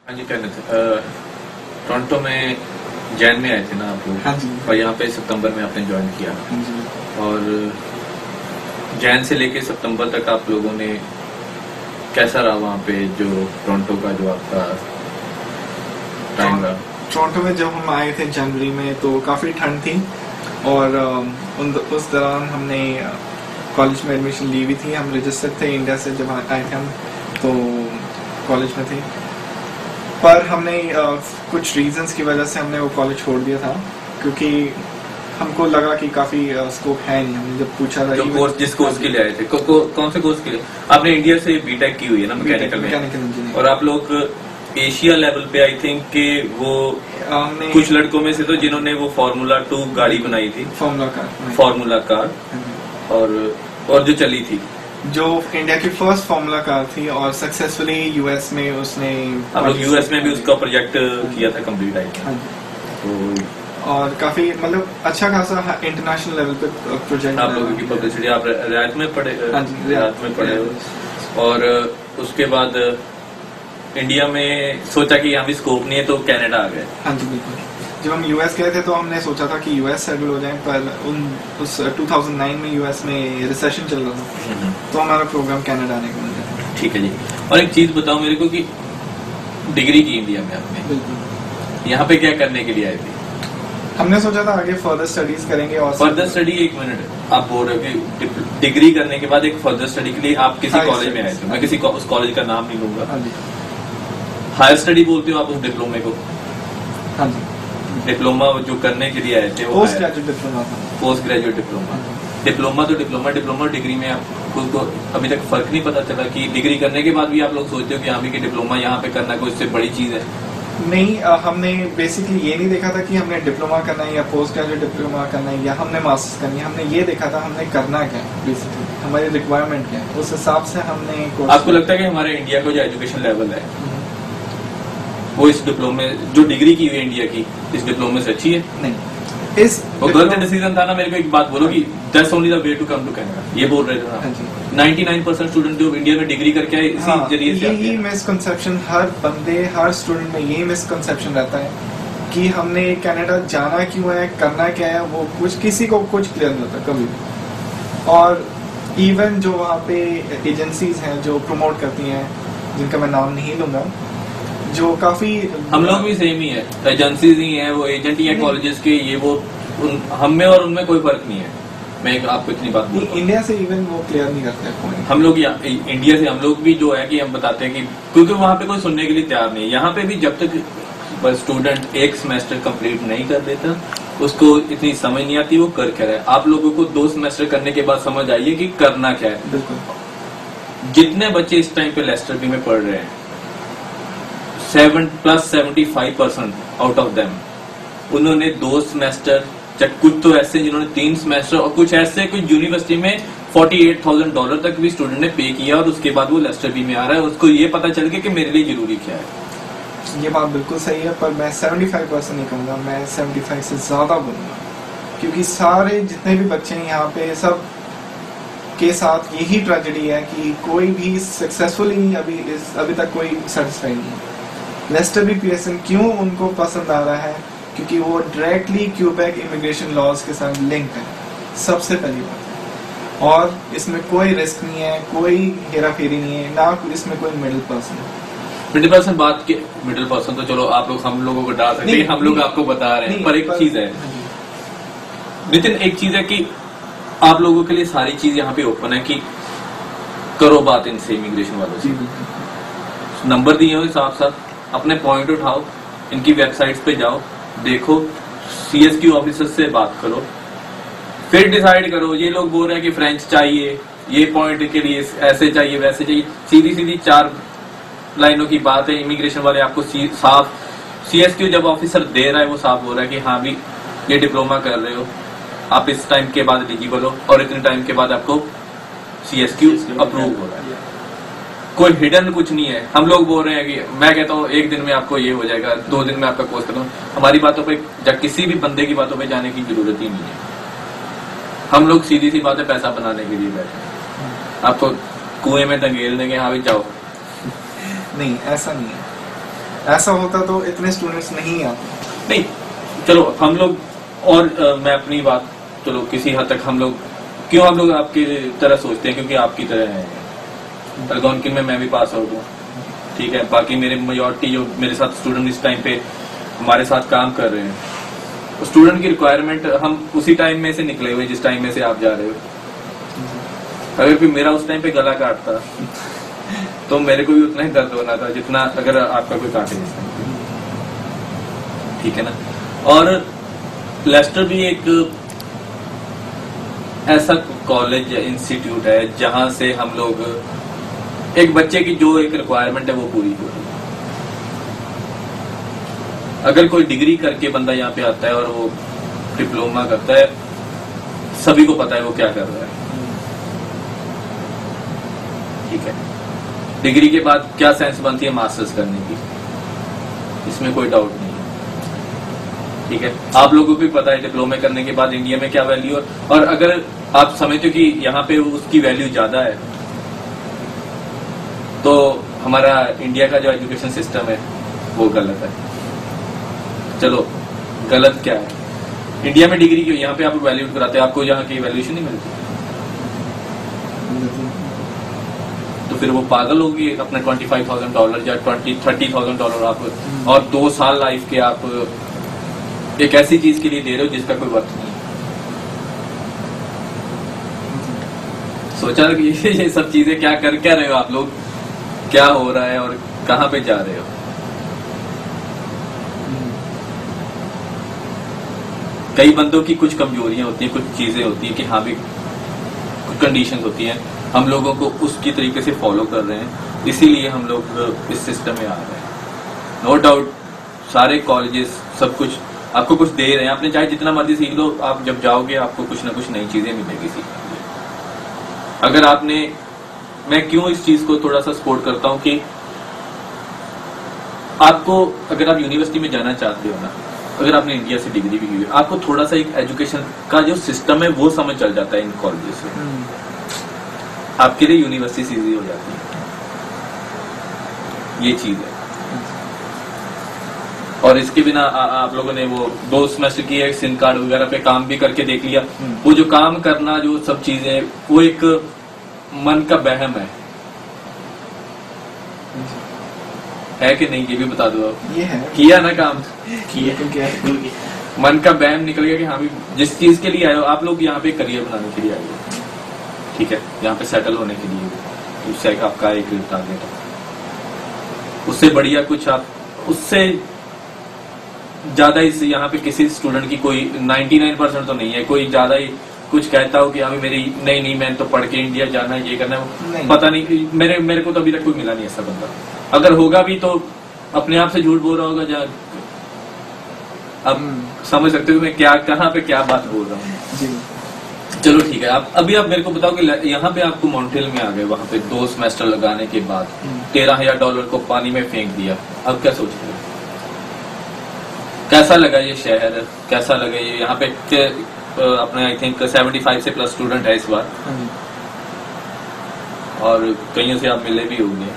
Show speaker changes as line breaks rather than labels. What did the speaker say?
हाँ जी कहने थे टोरंटो में जैन में आए थे ना आप लोग।
हाँ जी।
और यहाँ पे सितंबर में आपने ज्वाइन किया।
हाँ जी।
और जैन से लेके सितंबर तक आप लोगों ने कैसा रहा वहाँ पे जो टोरंटो का जो आपका टाइम रहा?
टोरंटो में जब हम आए थे जनवरी में तो काफ़ी ठंड थी और उस दौरान हमने कॉलेज में एडमिशन ली हुई थी। हम रजिस्टर्ड थे इंडिया से, जब आए थे हम तो कॉलेज में थे, पर हमने कुछ रीजंस की वजह से हमने वो कॉलेज छोड़ दिया था क्योंकि हमको लगा कि काफ़ी स्कोप है नहीं। हमने जब पूछा था
जिस कोर्स के लिए आए थे कौन से कोर्स के लिए? आपने इंडिया से बीटेक की हुई है ना मैकेनिकल में, और आप लोग एशिया लेवल पे आई थिंक के वो कुछ लड़कों में से तो जिन्होंने वो फार्मूला 2 गाड़ी बनाई थी, फार्मूला कार और जो चली थी,
जो इंडिया की फर्स्ट फार्मूला कार थी और सक्सेसफुली यूएस में उसने
आप लोग यूएस में भी उसका प्रोजेक्ट किया था कंप्लीट आई तो
और काफी मतलब अच्छा खासा इंटरनेशनल लेवल पे प्रोजेक्ट।
आप लोगों की पब्लिसिटी आप रियायत में पढ़े? हाँ जी, रियायत में पढ़े। और उसके बाद इंडिया में सोचा कि यहाँ भी स्कोप नहीं है तो कनाडा आ गए।
हाँ जी बिल्कुल। जब हम यूएस गए थे तो हमने सोचा था कि यूएस सेटल हो जाए, पर उस 2009 में यूएस में रिसेशन चल रहा था तो हमारा प्रोग्राम कनाडा आने का मिला।
ठीक है जी। और एक चीज बताओ मेरे को कि डिग्री की इंडिया में आपने, बिल्कुल, यहाँ पे क्या करने के लिए आए थे?
हमने सोचा था आगे फर्दर स्टडीज करेंगे। और
फर्दर स्टडी, एक मिनट, आप बोल रहे हो कि डिग्री करने के बाद एक फर्दर स्टडी के लिए आप किसी कॉलेज में आए थे? मैं किसी उस कॉलेज का नाम नहीं लूंगा। हायर स्टडी बोलते हो आप उस डिप्लोमे को?
हाँ जी।
डिप्लोमा जो करने के लिए आए थे वो
पोस्ट ग्रेजुएट डिप्लोमा था।
Post graduate diploma. डिप्लोमा तो डिप्लोमा डिग्री में आपको तो अभी तक फर्क नहीं पता चला कि डिग्री करने के बाद भी आप लोग सोचते हो कि हाँ भी कि डिप्लोमा यहाँ पे करना कोई इससे बड़ी चीज है?
नहीं, हमने बेसिकली ये नहीं देखा था कि हमने डिप्लोमा करना है या पोस्ट ग्रेजुएट डिप्लोमा करना है या हमने मास्टर्स करनी है। हमने ये देखा था हमने करना क्या है, बेसिकली हमारी रिक्वायरमेंट क्या है, उस हिसाब से हमने। आपको
लगता है कि हमारे इंडिया का जो एजुकेशन लेवल है वो इस डिप्लोमे जो डिग्री की हुई है इंडिया की, इस डिप्लोमे से अच्छी है?
नहीं, इस
वो गलत डिसीजन था ना। मेरे को एक बात बोलो कि that's only the way to come to Canada, ये बोल रहे थे ना। 99% स्टूडेंट जो इंडिया में डिग्री करके आए इसी जरिए से।
यही मिसकंसेप्शन हर स्टूडेंट में यही मिसकंसेप्शन रहता है कि हमने कनाडा जाना क्यों है, करना क्या है, वो किसी को कुछ क्लियर नहीं होता कभी भी। और इवन जो वहाँ पे एजेंसीज हैं जो प्रमोट करती हैं, जिनका मैं नाम नहीं लूंगा, जो काफी
हम लोग भी सेम ही है, एजेंसीज ही है, वो एजेंट ही है कॉलेजेस के, ये वो हम में और उनमें कोई फर्क नहीं है। मैं आपको इतनी बात बोल,
इंडिया से इवन वो क्लियर नहीं करते
हम लोग। इंडिया से हम लोग भी जो है कि हम बताते हैं कि क्योंकि वहाँ पे कोई सुनने के लिए तैयार नहीं है। यहाँ पे भी जब तक स्टूडेंट एक सेमेस्टर कंप्लीट नहीं कर देता, उसको इतनी समझ नहीं आती वो कर क्या रहा है। आप लोगों को 2 सेमेस्टर करने के बाद समझ आइए कि करना क्या है।
बिल्कुल।
जितने बच्चे इस टाइम पे लेस्टर बी में पढ़ रहे हैं, 75% आउट ऑफ देम उन्होंने 2 सेमेस्टर, कुछ तो ऐसे जिन्होंने 3 सेमेस्टर, और कुछ ऐसे कुछ यूनिवर्सिटी में $48,000 तक भी स्टूडेंट ने पे किया और उसके बाद वो लेस्टर बी में आ रहा है। उसको ये पता चल गया कि मेरे लिए जरूरी क्या है।
ये बात बिल्कुल सही है, पर मैं 75% नहीं कहूँगा, मैं 75 से ज्यादा बोलूँगा, क्योंकि सारे जितने भी बच्चे हैं यहाँ पे सब के साथ यही ट्रेजेडी है कि कोई भी सक्सेसफुली अभी तक कोई सेटिस्फाइड नहीं है। लेस्टर बी पीएसएन क्यों उनको पसंद आ रहा है? क्योंकि वो डायरेक्टली क्यूबेक इमिग्रेशन लॉज के साथ लिंक है, सबसे पहली बात है। और इसमें कोई रिस्क नहीं है, कोई हेरा फेरी नहीं है, ना इसमें कोई मिडिल पर्सन
बात के मिडिल पर्सन तो चलो आप लोग हम लोगों को डाल सकते हैं, हम लोग आपको बता रहे हैं, पर एक चीज है नितिन, एक चीज है कि आप लोगों के लिए सारी चीज यहाँ पे ओपन है कि करो बात इनसे, इमिग्रेशन वालों से। नंबर दिए हुए साफ साफ, अपने पॉइंट उठाओ, इनकी वेबसाइट्स पे जाओ, देखो, सीएसक्यू ऑफिसर्स से बात करो, फिर डिसाइड करो। ये लोग बोल रहे हैं कि फ्रेंच चाहिए, ये पॉइंट के लिए ऐसे चाहिए वैसे चाहिए, सीधी 4 लाइनों की बात है। इमिग्रेशन वाले आपको साफ, सीएसक्यू जब ऑफिसर दे रहा है वो साफ बोल रहा है कि हाँ भी ये डिप्लोमा कर रहे हो, आप इस टाइम के बाद एलिजिबल हो और इतने टाइम के बाद आपको सीएसक्यू अप्रूव हो रहा है। कोई हिडन कुछ नहीं है। हम लोग बोल रहे हैं कि मैं कहता हूँ 1 दिन में आपको ये हो जाएगा, 2 दिन में आपका कोर्स खत्म। हमारी बातों पे जब किसी भी बंदे की बातों पे जाने की जरूरत ही नहीं है। हम लोग सीधी सी बात है पैसा बनाने के लिए बैठे, आपको कुएं में धंगेल देंगे, हाँ भी जाओ।
नहीं, ऐसा नहीं है। ऐसा होता तो इतने स्टूडेंट्स नहीं आते।
नहीं चलो हम लोग और मैं अपनी बात, चलो किसी हद तक हम लोग आपकी तरह सोचते हैं क्योंकि आपकी तरह है। अल्गोनकिल में मैं भी पास आउट हूँ, ठीक है। बाकी मेरे मेजॉरिटी जो मेरे साथ स्टूडेंट इस टाइम पे हमारे साथ काम कर रहे हैं, स्टूडेंट की रिक्वायरमेंट हम उसी टाइम में से निकले हुए जिस टाइम में से आप जा रहे हो। अगर कोई मेरा उस टाइम पे गला काटता तो मेरे को भी उतना ही दर्द होना था जितना अगर आपका कोई काटे इस टाइम पे, ठीक है ना। और लेस्टर भी एक ऐसा कॉलेज या इंस्टीट्यूट है जहां से हम लोग एक बच्चे की जो एक रिक्वायरमेंट है वो पूरी हो रही है। अगर कोई डिग्री करके बंदा यहाँ पे आता है और वो डिप्लोमा करता है, सभी को पता है वो क्या कर रहा है, ठीक है। डिग्री के बाद क्या सेंस बनती है मास्टर्स करने की, इसमें कोई डाउट नहीं है, ठीक है। आप लोगों को भी पता है डिप्लोमे करने के बाद इंडिया में क्या वैल्यू है, और अगर आप समझते हो कि यहाँ पे उसकी वैल्यू ज्यादा है तो हमारा इंडिया का जो एजुकेशन सिस्टम है वो गलत है। चलो गलत क्या है, इंडिया में डिग्री क्यों, यहाँ पे आप वैल्यू कराते हैं, आपको यहाँ की वैल्यूएशन नहीं मिलती, तो फिर वो पागल होगी अपने $25,000 या $30,000 आप और 2 साल लाइफ के आप एक ऐसी चीज के लिए दे रहे हो जिसका कोई वर्थ नहीं है। सोचा कि ये सब चीजें क्या रहे हो आप लोग, क्या हो रहा है और कहां पे जा रहे हो। कई बंदों की कुछ कमजोरियां होती हैं, कुछ चीजें होती हैं कि हाँ भी कुछ कंडीशंस होती हैं, हम लोगों को उसकी तरीके से फॉलो कर रहे हैं, इसीलिए हम लोग इस सिस्टम में आ रहे हैं। नो डाउट सारे कॉलेजेस सब कुछ आपको कुछ दे रहे हैं, आपने चाहे जितना मर्जी सीख लो, आप जब जाओगे आपको कुछ ना कुछ नई चीजें मिलेगी सीखने के लिए। अगर आपने, मैं क्यों इस चीज को थोड़ा सा सपोर्ट करता हूं कि आपको अगर आप यूनिवर्सिटी में जाना चाहते हो ना, अगर आपने इंडिया से डिग्री भी की है, आपको थोड़ा सा एक एजुकेशन का जो सिस्टम है वो समझ चल जाता है इन कॉलेजेस से, आपके लिए यूनिवर्सिटी इजी हो जाती है, ये चीज है। और इसके बिना आप लोगों ने वो 2 सेमेस्टर की एक सिम कार्ड वगैरह पे काम भी करके देख लिया, वो जो काम करना, जो सब चीजें, वो एक मन का बहम है कि नहीं, ये भी बता दो आप।
ये है,
किया ना काम,
किया तो क्या है?
मन का बहम निकल गया कि हाँ भी जिस चीज के लिए आए हो आप लोग, यहाँ पे करियर बनाने के लिए आए हो, ठीक है, यहाँ पे सेटल होने के लिए, उससे आपका एक टारगेट है, उससे बढ़िया कुछ आप, उससे ज्यादा इस यहाँ पे किसी स्टूडेंट की कोई 99% तो नहीं है, कोई ज्यादा ही कुछ कहता हो कि हाँ मेरी नहीं मैं तो पढ़ के इंडिया जाना है, ये करना है, पता नहीं, मेरे को तो अभी तक कोई मिला नहीं ऐसा बंदा। अगर होगा भी तो अपने आप से झूठ बोल रहा होगा, जा अब समझ सकते हो मैं क्या, कहाँ पे क्या बात बोल रहा हूँ। चलो ठीक है, आप मेरे को बताओ कि यहाँ पे आपको मॉन्ट्रियल में आ गए, वहां पे 2 सेमेस्टर लगाने के बाद $13,000 को पानी में फेंक दिया, अब क्या सोच रहे हो, कैसा लगा ये शहर, कैसा लगा ये, यहाँ पे अपने आई थिंक 75 से प्लस स्टूडेंट है इस बार, और कईयों से आप मिले भी होंगे।